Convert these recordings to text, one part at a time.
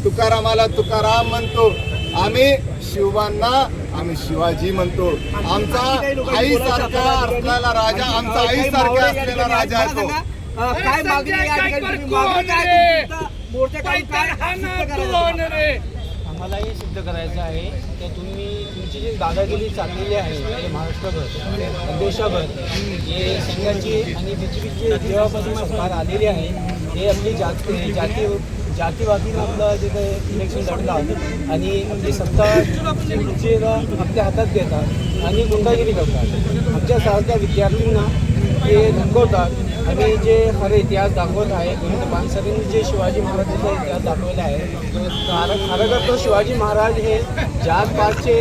तुकारामाला तुकाराम म्हणतो, आम्ही शिवांना आम्ही शिवाजी म्हणतो. आमचा आईसारखा असलेला राजा, आमचा आईसारखा असलेला राजा आहे तो. काय मागणी आम्हालाही सिद्ध करायचं आहे की तुमची जी दादागिरी चाललेली आहे महाराष्ट्रभर देशाभर, जे संघाची आणि बीजेपीची जेव्हापासून सरकार आलेली आहे, हे आपली जातीवादीनं आपलं जे काही इलेक्शन लढलं आहे आणि आपली सत्ता आपल्या हातात घेतात आणि गुंडागिरी करतात. आमच्यासारख्या विद्यार्थ्यांना ते धमकवतात आणि जे खरं इतिहास दाखवत आहे, पानसरेंनी जे शिवाजी महाराजांचा इतिहास दाखवला आहे, खरं तर शिवाजी महाराज हे जातपातचे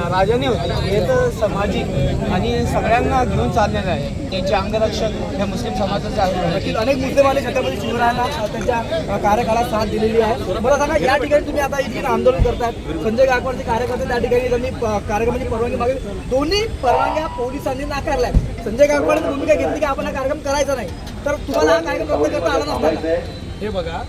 राजाने होते. हे तर सामाजिक आणि सगळ्यांना घेऊन चाललेलं आहे. त्यांचे अंगरक्षक ह्या मुस्लिम समाजाचे आहेत. अनेक मुद्देवाले छत्रपती शिवरायांना त्यांच्या कार्यकाळात साथ दिलेली आहे. मला सांगा, या ठिकाणी तुम्ही आता इथे आंदोलन करतात, संजय गायकवाडचे कार्यकर्ते त्या ठिकाणी त्यांनी कार्यक्रमाची परवानगी मागितली, दोन्ही परवानग्या पोलिसांनी नाकारल्या. संजय गायकवाडने भूमिका घेतली की आपण हा कार्यक्रम करायचा नाही, तर तुम्हाला हा कार्यक्रम रद्द करता आला नसता. हे बघा,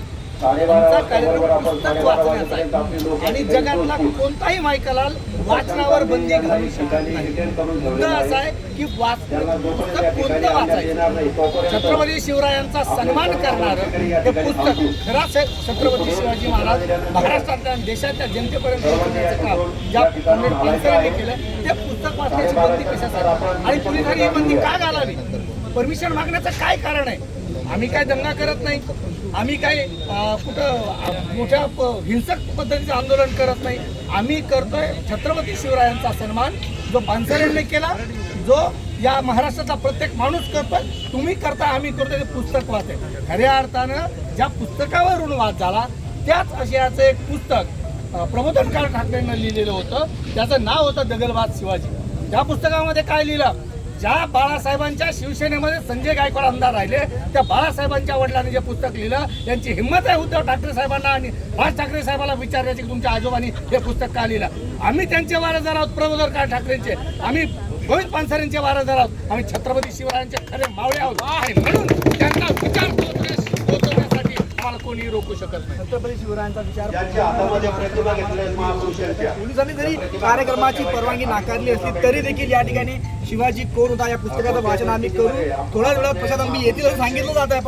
आमचा कार्यक्रम पुस्तक वाचण्याचा आहे आणि जगातला कोणताही मायकलाल वाचनावर बंदी घालू शकत नाही. मुद्दा असा आहे की पुस्तक कोणतं वाचायचं. छत्रपती शिवरायांचा सन्मान करणारं हे पुस्तक खरा छत्रपती शिवाजी महाराज महाराष्ट्रातल्या देशाच्या जनतेपर्यंत पोहोचण्याचं काम ज्या पंडित पानसरेंनी केलं, ते पुस्तक वाचण्याची बंदी कशासाठी आणि पोलिसांनी ही बंदी का घालावी? परमिशन मागण्याचं काय कारण आहे? आम्ही काय दंगा करत नाही, आम्ही काही कुठं मोठ्या हिंसक पद्धतीचं आंदोलन करत नाही. आम्ही करतोय छत्रपती शिवरायांचा सन्मान, जो पानसरेंनी केला, जो या महाराष्ट्राचा प्रत्येक माणूस करतोय. तुम्ही करता, आम्ही करतोय. ते पुस्तक वाचे. खऱ्या अर्थानं ज्या पुस्तकावरून वाद झाला, त्याच आशयाचं एक पुस्तक प्रबोधनकार ठाकरेंना लिहिलेलं होतं. त्याचं नाव होतं दगलबाज शिवाजी. त्या पुस्तकामध्ये काय लिहिलं? ज्या बाळासाहेबांच्या शिवसेनेमध्ये संजय गायकवाड आमदार राहिले, त्या बाळासाहेबांच्या वडिलांनी जे पुस्तक लिहिलं, त्यांची हिंमत आहे उद्धव ठाकरे साहेबांना आणि राज ठाकरे साहेबांना विचारायचे की तुमच्या आजोबांनी हे पुस्तक का लिहिलं. आम्ही त्यांचे वारसदार आहोत, प्रबोधनकार ठाकरेंचे. आम्ही गोविंद पानसरेंचे वारसदार आहोत. आम्ही छत्रपती शिवरायांचे खरे मावळे आहोत आणि म्हणून त्यांना विचार पोहोचवण्यासाठी आम्हाला कोणी रोखू शकत नाही. छत्रपती शिवरायांचा विचार पोलिसांनी जरी कार्यक्रमाची परवानगी नाकारली असली तरी देखील या ठिकाणी शिवाजी कोण होता या पुस्तकाचं वाचन आम्ही करू. थोड्या वेळात प्रसाद आम्ही येतील असं सांगितलं जात आहे.